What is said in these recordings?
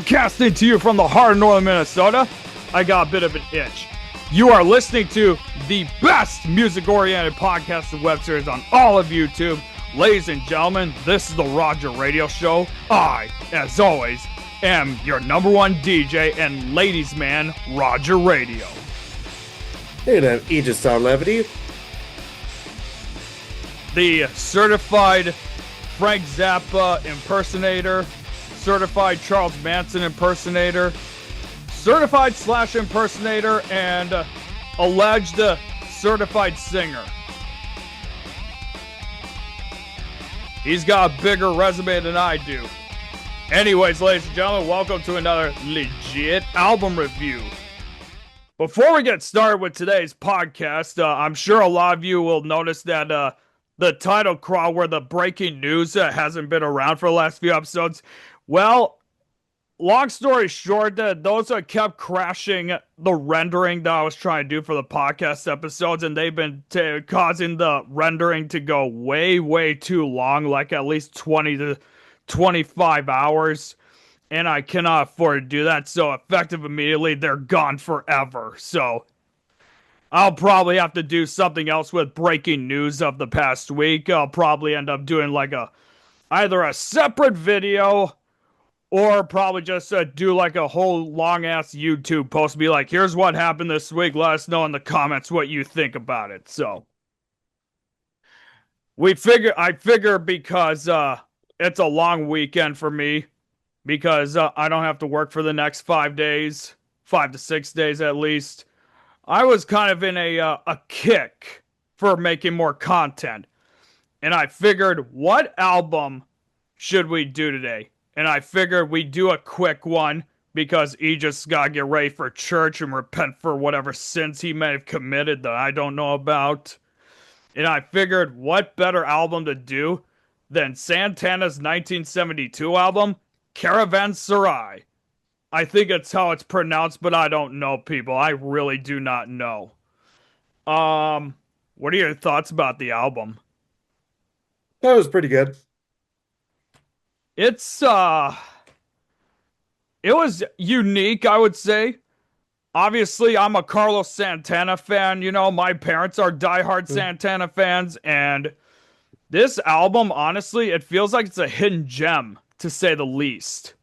Broadcasting to you from the heart of northern Minnesota. I got a bit of an itch. You are listening to the best music-oriented podcast and web series on all of YouTube. Ladies and gentlemen, this is the Roger Radio Show. I, as always, am your number one DJ and ladies man, Roger Radio. And I'm Aegis on Levity. The certified Frank Zappa impersonator, certified Charles Manson impersonator, certified Slash impersonator, and alleged certified singer. He's got a bigger resume than I do. Anyways, ladies and gentlemen, welcome to another legit album review. Before we get started with today's podcast, I'm sure a lot of you will notice that the title crawl where the breaking news hasn't been around for the last few episodes. Well, long story short, those kept crashing the rendering that I was trying to do for the podcast episodes, and they've been causing the rendering to go way, way too long, like at least 20 to 25 hours, and I cannot afford to do that, so effective immediately, they're gone forever. So I'll probably have to do something else with breaking news of the past week. I'll probably end up doing like either a separate video or probably just do like a whole long-ass YouTube post. Be like, here's what happened this week. Let us know in the comments what you think about it. So I figure because it's a long weekend for me, because I don't have to work for the next 5 days, 5 to 6 days at least. I was kind of in a kick for making more content. And I figured, what album should we do today? And I figured we'd do a quick one because Aegis gotta get ready for church and repent for whatever sins he may have committed that I don't know about. And I figured, what better album to do than Santana's 1972 album, Caravanserai. I think it's how it's pronounced, but I don't know, people. I really do not know. What are your thoughts about the album? That was pretty good. It was unique, I would say. Obviously, I'm a Carlos Santana fan. You know, my parents are diehard Santana fans, and this album, honestly, it feels like it's a hidden gem, to say the least.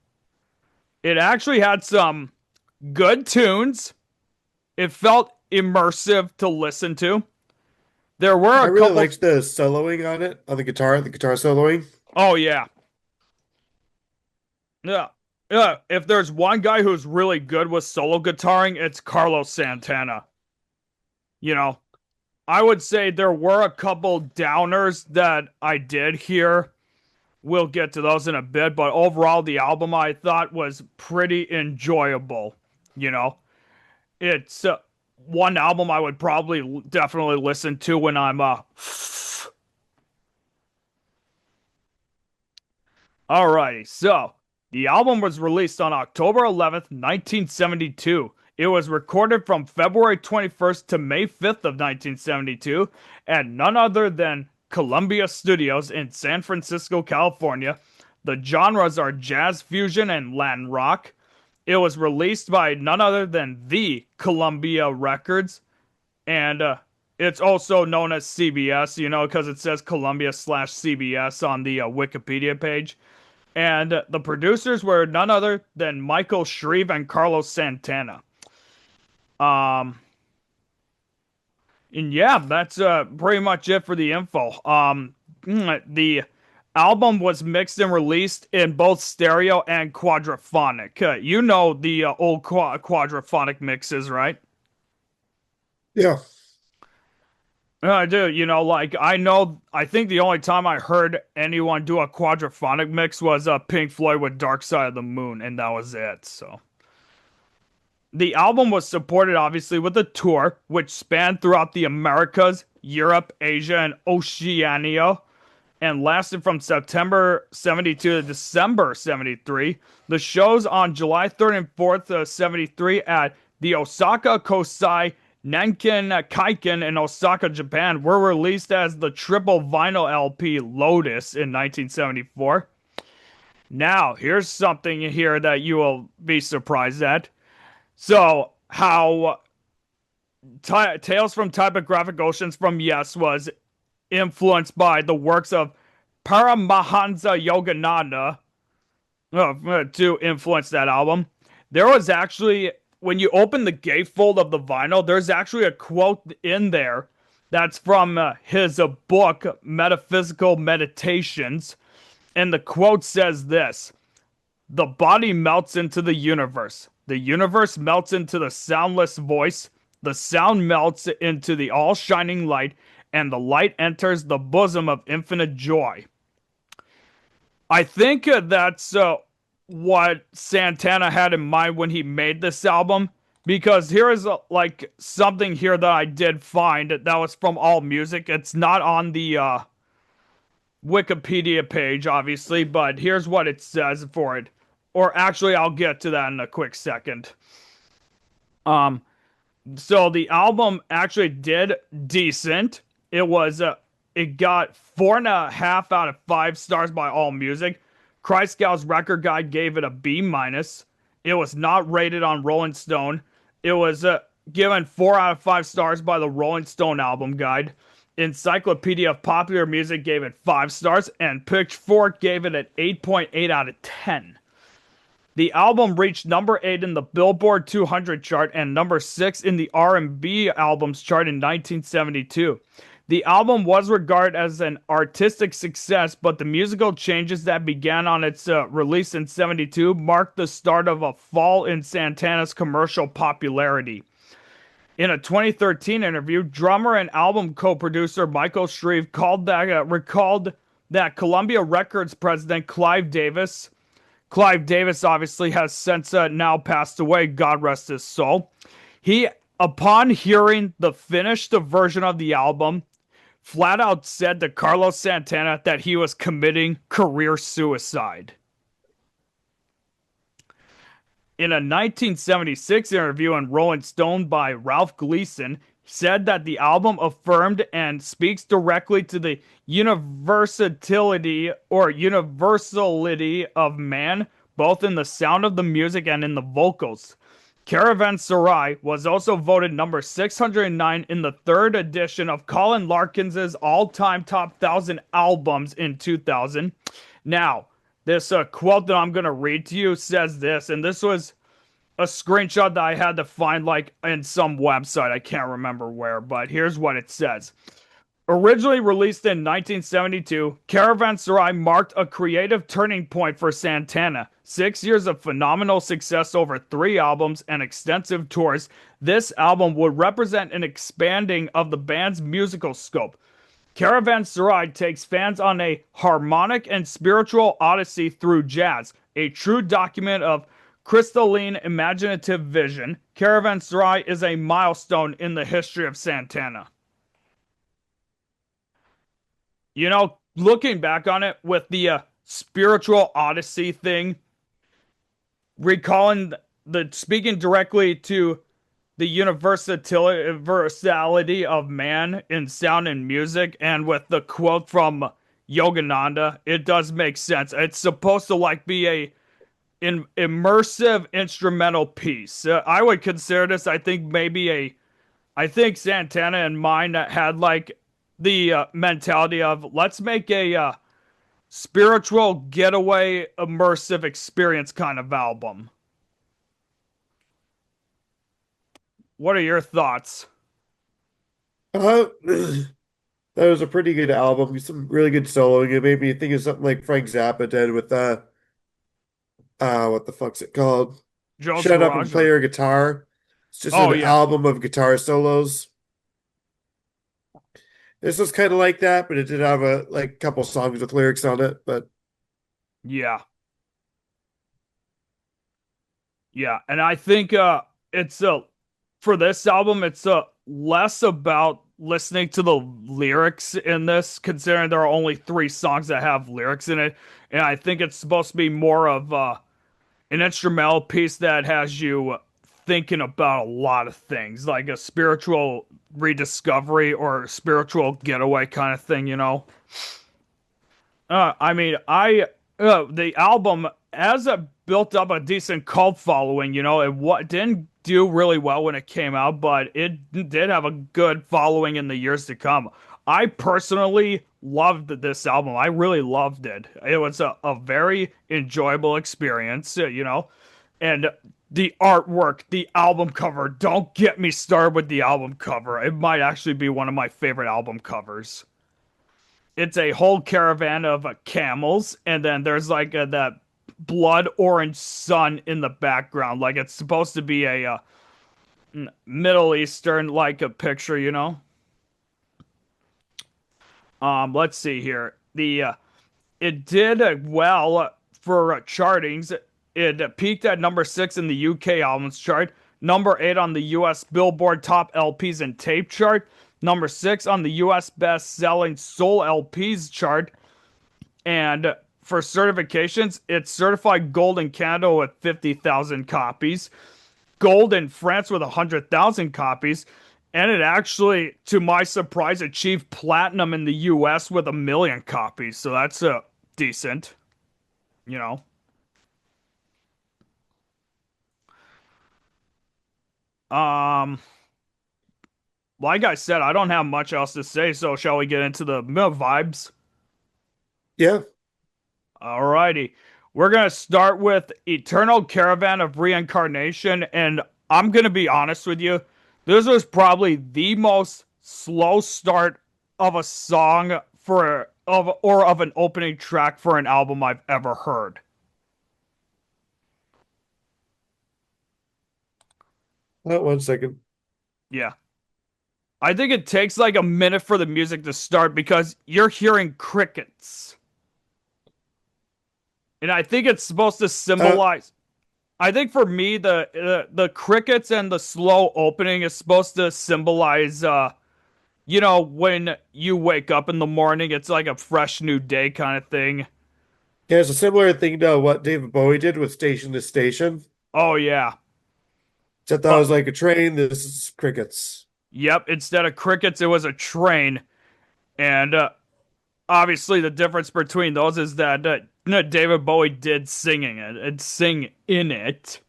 It actually had some good tunes. It felt immersive to listen to. There were I really liked the soloing on it, on the guitar soloing. Oh, yeah. Yeah. If there's one guy who's really good with solo guitaring, it's Carlos Santana. You know, I would say there were a couple downers that I did hear. We'll get to those in a bit, but overall, the album I thought was pretty enjoyable. You know, it's one album I would probably definitely listen to when I'm Alrighty, so the album was released on October 11th, 1972. It was recorded from February 21st to May 5th of 1972 at none other than Columbia Studios in San Francisco, California. The genres are jazz fusion and Latin rock. It was released by none other than the Columbia Records, and it's also known as CBS, you know, because it says Columbia/CBS on the Wikipedia page. And the producers were none other than Michael Shreve and Carlos Santana. And yeah, that's pretty much it for the info. The album was mixed and released in both stereo and quadraphonic. You know the old quadraphonic mixes, right? Yeah. I do. You know, like, I think the only time I heard anyone do a quadraphonic mix was Pink Floyd with Dark Side of the Moon, and that was it, so. The album was supported, obviously, with a tour, which spanned throughout the Americas, Europe, Asia, and Oceania, and lasted from September 72 to December 73. The shows on July 3rd and 4th of 73 at the Osaka Kosai Nankin Kaiken in Osaka, Japan were released as the triple vinyl LP Lotus in 1974. Now, here's something here that you will be surprised at. So, how Tales from Typographic Oceans from Yes was influenced by the works of Paramahansa Yogananda to influence that album. There was actually, when you open the gatefold of the vinyl, there's actually a quote in there that's from his book, Metaphysical Meditations. And the quote says this: the body melts into the universe. The universe melts into the soundless voice. The sound melts into the all shining light, and the light enters the bosom of infinite joy. I think that's what Santana had in mind when he made this album. Because here is like something here that I did find that was from All Music. It's not on the Wikipedia page, obviously, but here's what it says for it. Or actually, I'll get to that in a quick second. Um, so the album actually did decent. It got 4.5 out of 5 stars by All Music. Kreisgau's record guide gave it a B minus. It was not rated on Rolling Stone. It was given 4 out of 5 stars by the Rolling Stone album guide. Encyclopedia of Popular Music gave it 5 stars, and Pitchfork gave it an 8.8 out of 10. The album reached number 8 in the Billboard 200 chart and number 6 in the R&B albums chart in 1972. The album was regarded as an artistic success, but the musical changes that began on its release in 72 marked the start of a fall in Santana's commercial popularity. In a 2013 interview, drummer and album co-producer Michael Shreve recalled that Columbia Records president Clive Davis obviously has since now passed away, God rest his soul. He, upon hearing the finished version of the album, flat out said to Carlos Santana that he was committing career suicide. In a 1976 interview in Rolling Stone by Ralph Gleason, said that the album affirmed and speaks directly to the universality of man, both in the sound of the music and in the vocals. Caravanserai was also voted number 609 in the third edition of Colin Larkins's all-time top 1,000 albums in 2000. Now, this quote that I'm going to read to you says this, and this was a screenshot that I had to find like in some website. I can't remember where, but here's what it says. Originally released in 1972, Caravanserai marked a creative turning point for Santana. 6 years of phenomenal success over 3 albums and extensive tours, this album would represent an expanding of the band's musical scope. Caravanserai takes fans on a harmonic and spiritual odyssey through jazz, a true document of crystalline imaginative vision. Caravanserai is a milestone in the history of Santana. You know, looking back on it with the spiritual odyssey thing, recalling the speaking directly to the universality of man in sound and music, and with the quote from Yogananda, it does make sense. It's supposed to like be a immersive instrumental piece. I would consider this, I think, I think Santana and mine had like the mentality of let's make a spiritual getaway immersive experience kind of album. What are your thoughts? That was a pretty good album. Some really good soloing. It made me think of something like Frank Zappa did with what the fuck's it called? Joe's Shut Up and Garage? Play Your Guitar. It's just Oh an yeah, album of guitar solos. This was kind of like that, but it did have a like couple songs with lyrics on it. But yeah, yeah. And I think it's for this album, it's less about listening to the lyrics in this, considering there are only 3 songs that have lyrics in it. And I think it's supposed to be more of an instrumental piece that has you thinking about a lot of things, like a spiritual rediscovery or spiritual getaway kind of thing, you know? I mean, I the album as a built up a decent cult following. It didn't do really well when it came out, but it did have a good following in the years to come. I personally loved this album. I really loved it. It was a very enjoyable experience. And the artwork, the album cover. Don't get me started with the album cover. It might actually be one of my favorite album covers. It's a whole caravan of camels, and then there's like that blood orange sun in the background, like it's supposed to be a Middle Eastern like a picture. Let's see here. The It did well for chartings. It peaked at number 6 in the UK albums chart, number 8 on the US Billboard Top LPs and Tape chart, number 6 on the US Best Selling Soul LPs chart, and for certifications, it's certified gold in Canada with 50,000 copies, gold in France with 100,000 copies, and it actually, to my surprise, achieved platinum in the US with 1 million copies. So that's decent, you know. Um, like I said, I don't have much else to say, so shall we get into the vibes? Yeah. Alrighty. We're gonna start with Eternal Caravan of Reincarnation, and I'm gonna be honest with you. This was probably the most slow start of a song of an opening track for an album I've ever heard. One second. Yeah. I think it takes like a minute for the music to start because you're hearing crickets. And I think it's supposed to Uh, symbolize. I think for me, the crickets and the slow opening is supposed to symbolize, when you wake up in the morning, it's like a fresh new day kind of thing. yeah, it's a similar thing to what David Bowie did with Station to Station. Oh yeah, Except that but was like a train. This is crickets. yep. Instead of crickets, it was a train, and obviously the difference between those is that David Bowie did singing it and sing in it.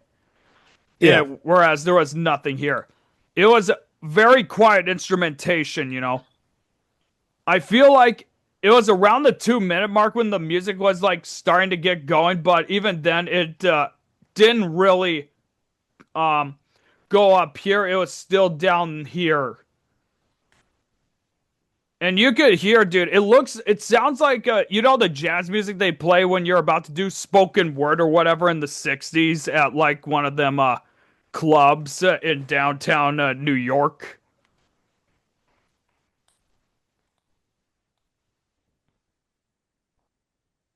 Yeah. Whereas there was nothing here. It was very quiet instrumentation. I feel like it was around the 2 minute mark when the music was like starting to get going, but even then it didn't really um go up here. It was still down here. And you could hear, dude, it sounds like, the jazz music they play when you're about to do spoken word or whatever in the 60s at like one of them clubs in downtown New York.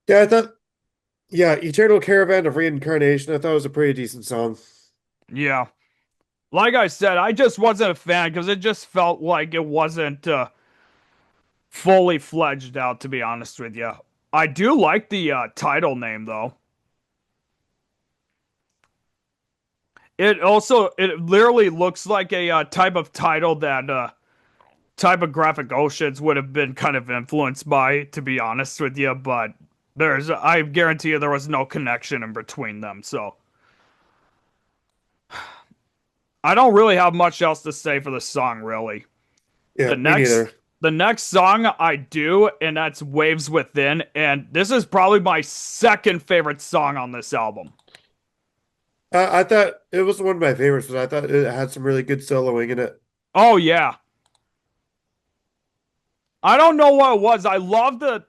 Yeah, I thought, yeah, Eternal Caravan of Reincarnation. I thought it was a pretty decent song. Yeah. Like I said, I just wasn't a fan because it just felt like it wasn't fully fledged out, to be honest with you. I do like the title name, though. It literally looks like a type of title that type of graphic oceans would have been kind of influenced by, to be honest with you, but I guarantee you there was no connection in between them, so I don't really have much else to say for the song, really. Yeah, The me next, neither. the next song I do, and that's Waves Within, and this is probably my second favorite song on this album. I thought it was one of my favorites, but I thought it had some really good soloing in it. Oh yeah, I don't know what it was. I love the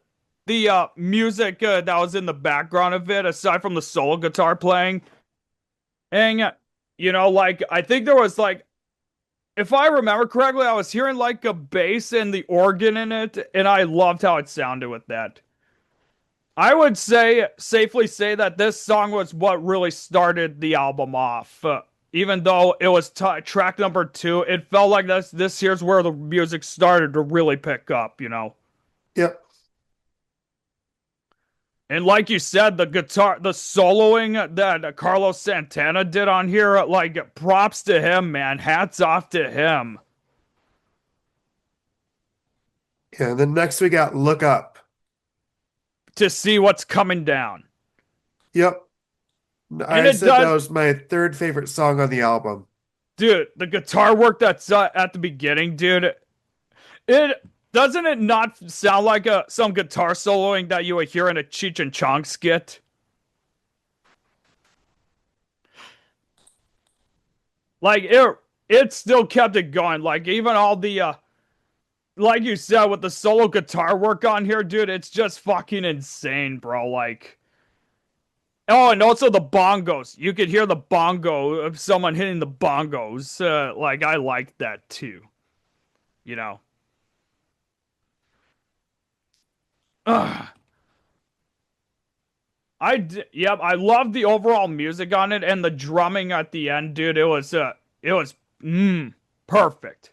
music that was in the background of it, aside from the solo guitar playing. And like I think there was like, if I remember correctly, I was hearing like a bass and the organ in it, and I loved how it sounded with that. I would safely say that this song was what really started the album off. Even though it was track number 2, it felt like this here's where the music started to really pick up. Yep. And like you said, the soloing that Carlos Santana did on here, like props to him, man. Hats off to him. Yeah, and then next we got Look Up. to see what's coming down. Yep. And I it said that does, was my third favorite song on the album. dude, the guitar work that's at the beginning, dude, it doesn't it not sound like some guitar soloing that you would hear in a Cheech and Chong skit? Like it still kept it going. Like even all the like you said with the solo guitar work on here, dude, it's just fucking insane, bro. Like oh, and also the bongos. You could hear the bongo of someone hitting the bongos. Like I like that too. You know. Ugh. Yep, I love the overall music on it and the drumming at the end, dude. It was perfect.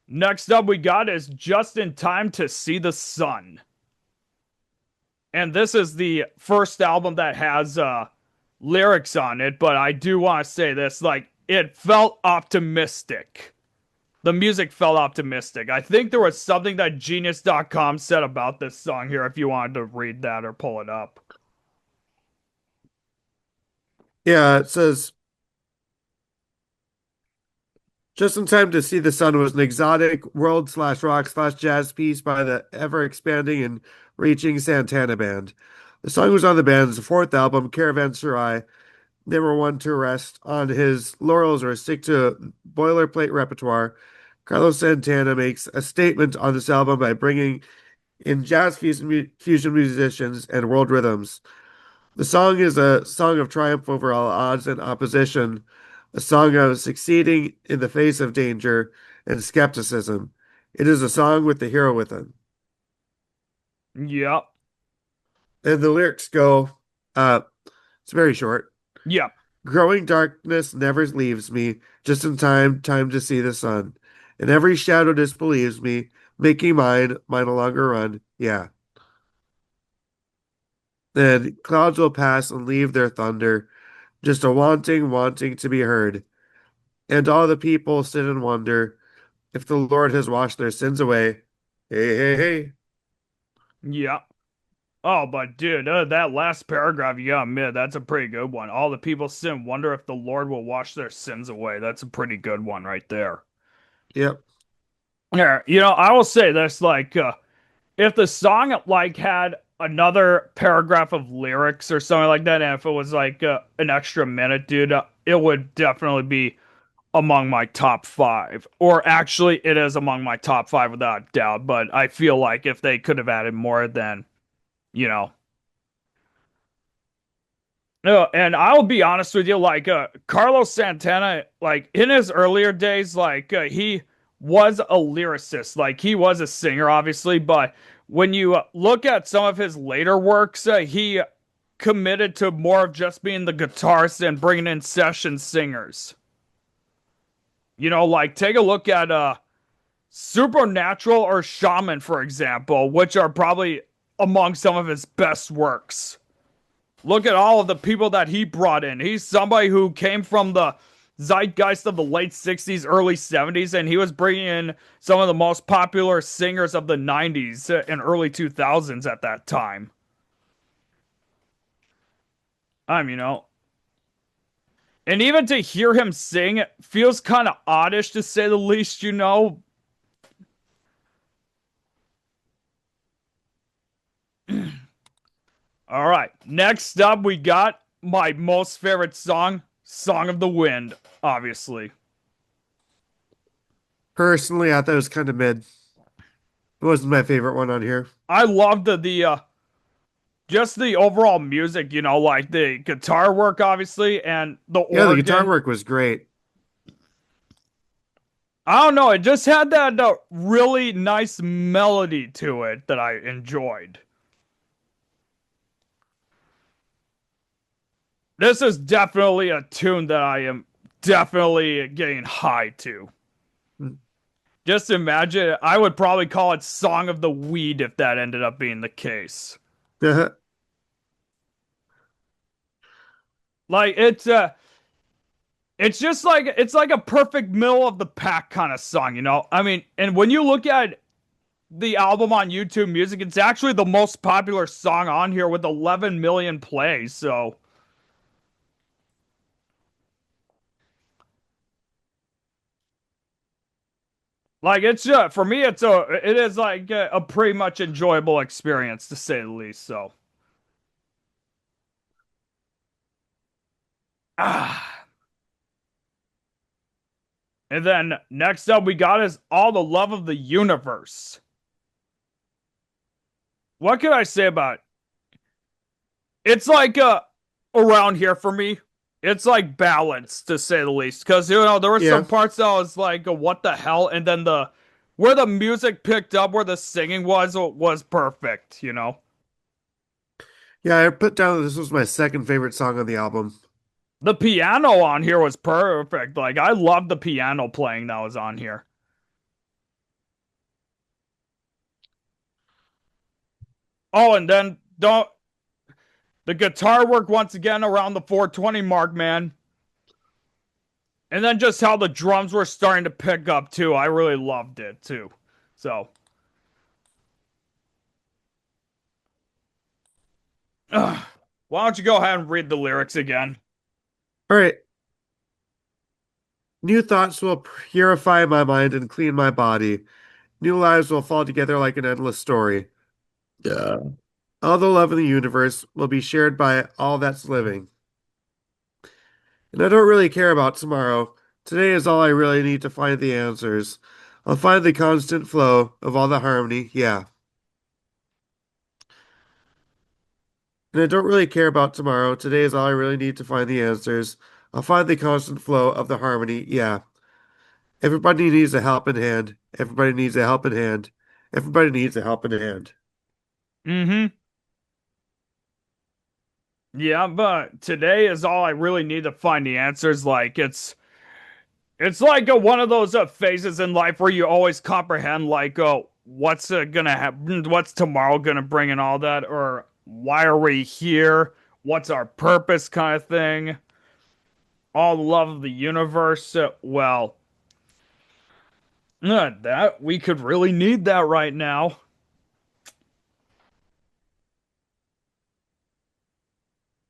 Next up we got is Just in Time to See the Sun. And this is the first album that has lyrics on it, but I do want to say this, like it felt optimistic. The music felt optimistic. I think there was something that genius.com said about this song here if you wanted to read that or pull it up. Yeah, it says Just in Time to See the Sun was an exotic world slash rock slash jazz piece by the ever expanding and reaching Santana band. The song was on the band's fourth album, Caravanserai. They were one to rest on his laurels or stick to boilerplate repertoire. Carlos Santana makes a statement on this album by bringing in jazz fusion musicians and world rhythms. The song is a song of triumph over all odds and opposition, a song of succeeding in the face of danger and skepticism. It is a song with the hero within. Yep. And the lyrics go, uh, it's very short. Yep. Growing darkness never leaves me, just in time to see the sun. And every shadow disbelieves me, making mine no longer run. Yeah. Then clouds will pass and leave their thunder, just a wanting to be heard. And all the people sit and wonder if the Lord has washed their sins away. Hey, hey, hey. Yep. Oh, but dude, that last paragraph, you gotta admit, that's a pretty good one. All the people sin wonder if the Lord will wash their sins away. That's a pretty good one right there. Yep. Yeah, you know, I will say this, like, if the song like had another paragraph of lyrics or something like that, and if it was like an extra minute, dude, it would definitely be among my top five. Or actually, it is among my top five without a doubt. But I feel like if they could have added more, then you know. No, and I'll be honest with you, like Carlos Santana, like in his earlier days, like he was a lyricist, like he was a singer, obviously, but when you look at some of his later works, he committed to more of just being the guitarist and bringing in session singers. You know, like take a look at Supernatural or Shaman, for example, which are probably among some of his best works. Look at all of the people that he brought in. He's somebody who came from the zeitgeist of the late 60s, early 70s, and he was bringing in some of the most popular singers of the 90s and early 2000s at that time. You know, and even to hear him sing feels kind of oddish to say the least, you know. All right, next up we got my most favorite song, Song of the Wind, obviously. Personally, I thought it was kind of mid. It wasn't my favorite one on here. I loved the just the overall music, you know, like the guitar work, obviously, and the Yeah, the guitar organ. work was great. I don't know, it just had that really nice melody to it that I enjoyed. This is definitely a tune that I am definitely getting high to. Just imagine, I would probably call it Song of the Weed if that ended up being the case. Like it's just like it's like a perfect middle of the pack kind of song, you know? I mean, and when you look at the album on YouTube Music. It's actually the most popular song on here with 11 million plays. So, like, it's for me, it is like a pretty much enjoyable experience to say the least. So, ah. And then next up we got is All the Love of the Universe. What can I say about it? It's like around here for me. It's like balanced to say the least. Cause there were Yeah. some parts that I was like, what the hell? And then the where the music picked up, where the singing was perfect. Yeah, I put down that this was my second favorite song on the album. The piano on here was perfect. Like I loved the piano playing that was on here. Oh, and then don't the guitar work once again around the 420 mark, man. And then just how the drums were starting to pick up too. I really loved it too. So, ugh. Why don't you go ahead and read the lyrics again? All right. New thoughts will purify my mind and clean my body. New lives will fall together like an endless story. Yeah. All the love in the universe will be shared by all that's living. And I don't really care about tomorrow. Today is all I really need to find the answers. I'll find the constant flow of all the harmony, yeah. And I don't really care about tomorrow. Today is all I really need to find the answers. I'll find the constant flow of the harmony, yeah. Everybody needs a helping hand. Everybody needs a helping hand. Everybody needs a helping hand. Mm-hmm. Yeah, but today is all I really need to find the answers. Like it's like one of those phases in life where you always comprehend like, oh, what's gonna happen? What's tomorrow gonna bring and all that, or why are we here? What's our purpose, kind of thing. All the love of the universe. Well, that we could really need that right now.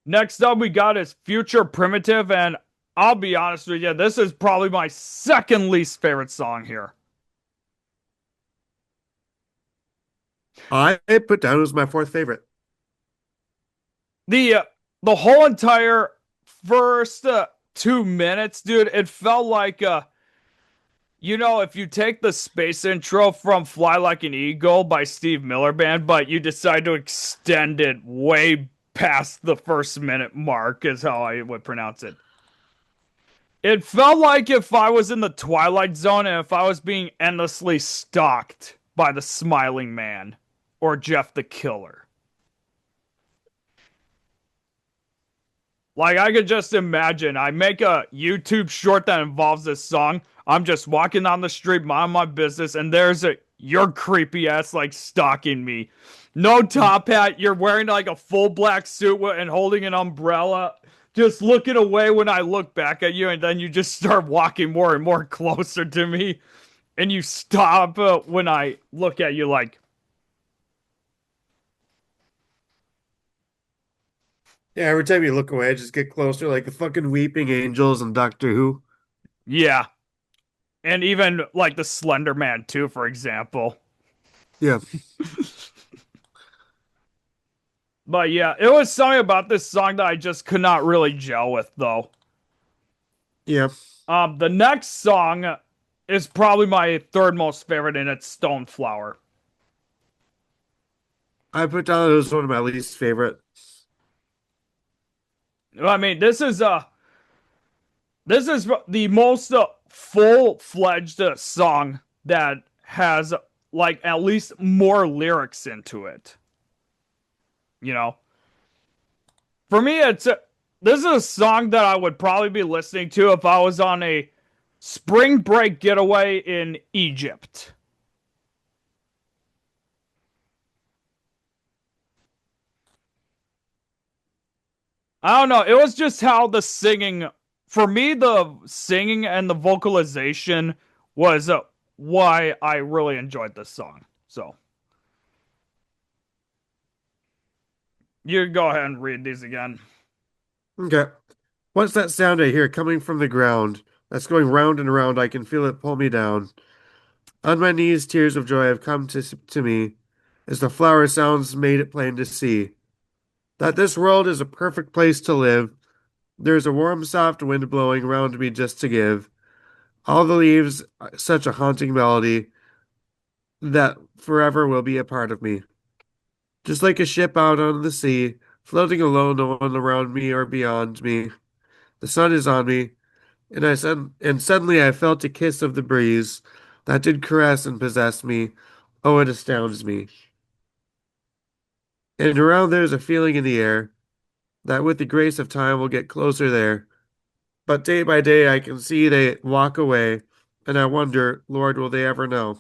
Next up, we got is Future Primitive, and I'll be honest with you, this is probably my second least favorite song here. I put down as my fourth favorite. The uh, the whole entire first 2 minutes, dude, it felt like if you take the space intro from Fly Like an Eagle by Steve Miller Band, but you decide to extend it way past the first minute mark, is how I would pronounce it. It felt like if I was in the Twilight Zone and if I was being endlessly stalked by the Smiling Man or Jeff the Killer. Like, I could just imagine I make a YouTube short that involves this song. I'm just walking down the street, mind my business, and there's you're creepy ass, like, stalking me. No top hat, you're wearing like a full black suit and holding an umbrella, just looking away when I look back at you, and then you just start walking more and more closer to me, and you stop when I look at you like, Yeah, every time you look away, I just get closer like the fucking weeping angels in Doctor Who. yeah. And even like the Slender Man too, for example. Yeah. But yeah, it was something about this song that I just could not really gel with, though. Yeah. The next song is probably my third most favorite, and it's Stoneflower. I put down it was one of my least favorite. I mean, this is the most full-fledged song that has like at least more lyrics into it. You know, for me, this is a song that I would probably be listening to if I was on a spring break getaway in Egypt. I don't know. It was just how the singing, for me, the singing and the vocalization was why I really enjoyed this song. So you go ahead and read these again. Okay. What's that sound I hear coming from the ground? That's going round and round. I can feel it pull me down. On my knees, tears of joy have come to me, as the flower sounds made it plain to see that this world is a perfect place to live. There's a warm, soft wind blowing round me just to give all the leaves such a haunting melody that forever will be a part of me. Just like a ship out on the sea, floating alone, no one around me or beyond me. The sun is on me, and suddenly I felt a kiss of the breeze that did caress and possess me. Oh, it astounds me. And around there's a feeling in the air that with the grace of time will get closer there. But day by day I can see they walk away, and I wonder, Lord, will they ever know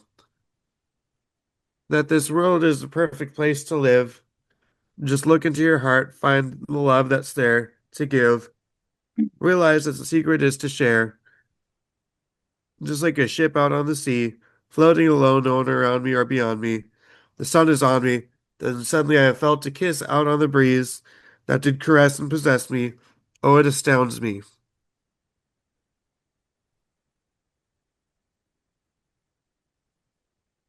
that this world is the perfect place to live? Just look into your heart, find the love that's there to give. Realize that the secret is to share. Just like a ship out on the sea, floating alone, no one around me or beyond me. The sun is on me. Then suddenly I have felt a kiss out on the breeze that did caress and possess me. Oh, it astounds me.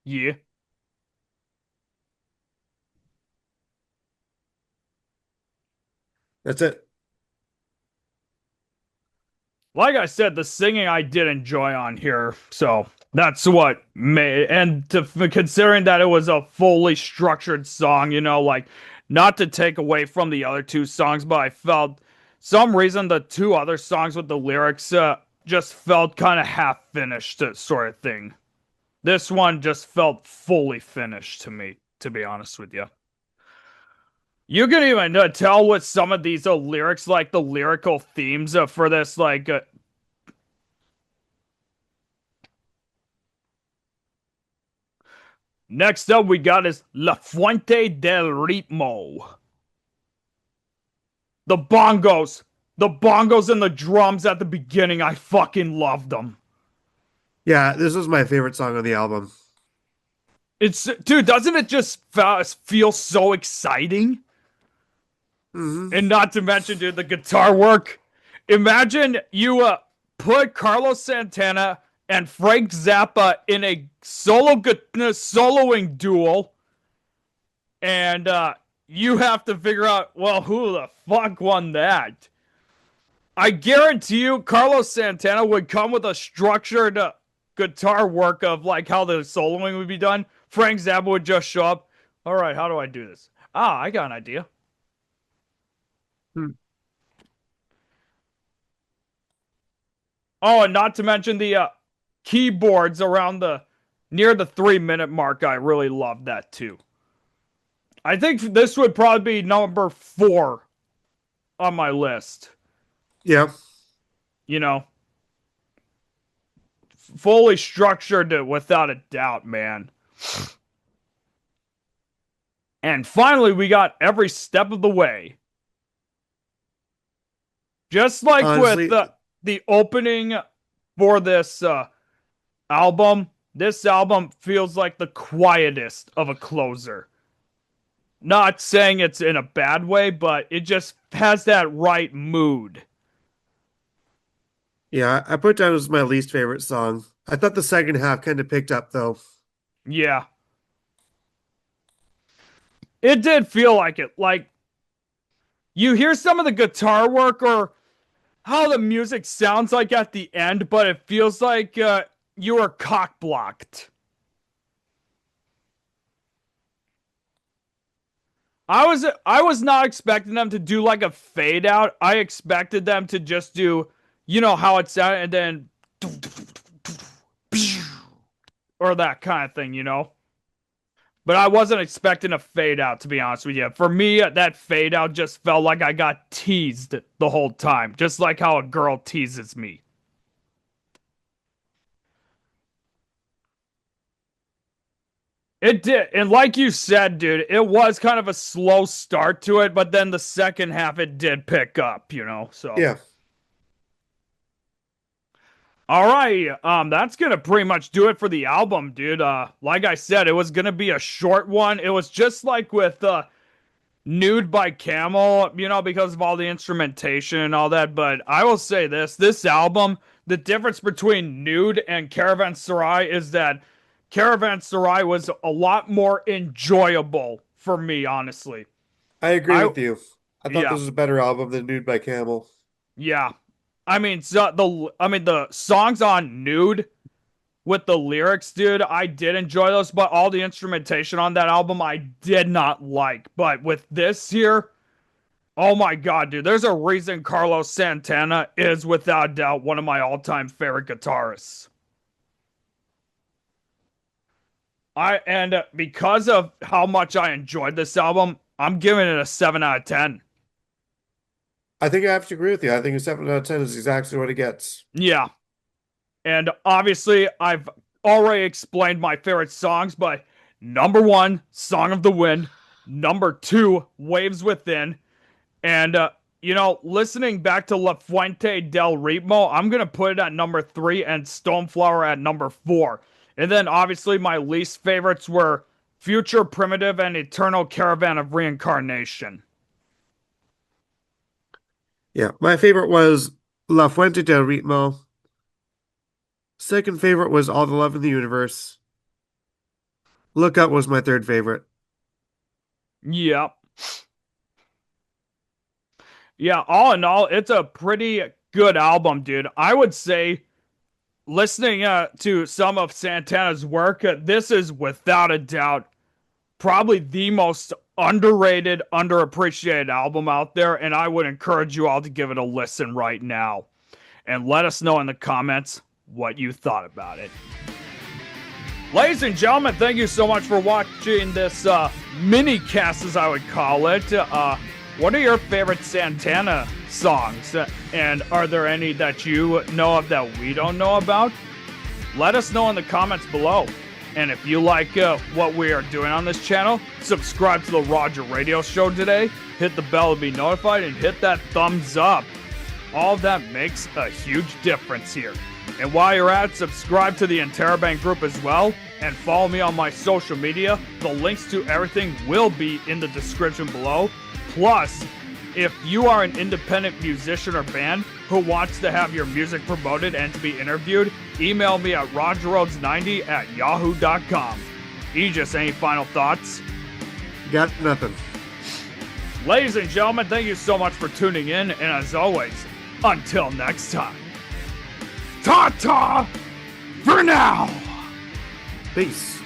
Yeah. That's it. Like I said, the singing I did enjoy on here, so that's what made. And considering that it was a fully structured song, like not to take away from the other two songs, but I felt some reason the two other songs with the lyrics just felt kind of half finished, sort of thing. This one just felt fully finished to me, to be honest with you. You can even tell with some of these lyrics, like the lyrical themes for this, like next up, we got is La Fuente del Ritmo. The bongos. The bongos and the drums at the beginning, I fucking loved them. Yeah, this was my favorite song on the album. Dude, doesn't it just feel so exciting? Hmm. And not to mention, dude, the guitar work. Imagine you put Carlos Santana and Frank Zappa in a soloing duel, and you have to figure out, well, who the fuck won that? I guarantee you, Carlos Santana would come with a structured guitar work of like how the soloing would be done. Frank Zappa would just show up. All right, how do I do this? Ah, I got an idea. Hmm. Oh, and not to mention the keyboards around the near the 3 minute mark. I really love that too. I think this would probably be number 4 on my list. Yeah. You know, fully structured without a doubt, man. And finally, we got every step of the way. Just like with Honestly, the opening for this album, this album feels like the quietest of a closer. Not saying it's in a bad way, but it just has that right mood. yeah, I put down as my least favorite song. I thought the second half kind of picked up though. Yeah, it did feel like it. Like you hear some of the guitar work or how the music sounds like at the end, but it feels like you were cock blocked. I was not expecting them to do like a fade out. I expected them to just do, how it sounded, and then or that kind of thing. But I wasn't expecting a fade out, to be honest with you. For me, that fade out just felt like I got teased the whole time, just like how a girl teases me. It did. And like you said, dude, it was kind of a slow start to it, but then the second half it did pick up. So Yeah. All right, that's gonna pretty much do it for the album, dude. Like I said, it was gonna be a short one. It was just like with Nude by Camel, because of all the instrumentation and all that. But I will say this album, the difference between Nude and Caravanserai is that Caravanserai was a lot more enjoyable for me, honestly. I agree I with you. I thought Yeah, this was a better album than Nude by Camel. yeah. I mean the songs on Nude with the lyrics, dude, I did enjoy those, but all the instrumentation on that album I did not like. But with this here, oh my god, dude, there's a reason Carlos Santana is without doubt one of my all-time favorite guitarists. Because of how much I enjoyed this album, I'm giving it a 7 out of 10. I think I have to agree with you. I think a 7 out of 10 is exactly what it gets. Yeah. And obviously, I've already explained my favorite songs, but number 1, Song of the Wind, number 2, Waves Within, and listening back to La Fuente del Ritmo, I'm gonna put it at number 3 and Stoneflower at number 4. And then obviously my least favorites were Future Primitive and Eternal Caravan of Reincarnation. Yeah, my favorite was La Fuente del Ritmo. Second favorite was All the Love in the Universe. Look Up was my third favorite. Yep. Yeah, all in all, it's a pretty good album, dude. I would say listening to some of Santana's work, this is without a doubt probably the most underrated, underappreciated album out there, and I would encourage you all to give it a listen right now. And let us know in the comments what you thought about it. Ladies and gentlemen, thank you so much for watching this mini cast, as I would call it. What are your favorite Santana songs? And are there any that you know of that we don't know about? Let us know in the comments below. And if you like what we are doing on this channel, subscribe to the Roger Radio Show today, hit the bell to be notified, and hit that thumbs up. All of that makes a huge difference here. And while you're at it, subscribe to the Interrobang group as well, and follow me on my social media. The links to everything will be in the description below. Plus, if you are an independent musician or band who wants to have your music promoted and to be interviewed, email me at rogerrhodes90@yahoo.com. Aegis, any final thoughts? Got nothing. Ladies and gentlemen, thank you so much for tuning in, and as always, until next time, ta-ta for now! Peace.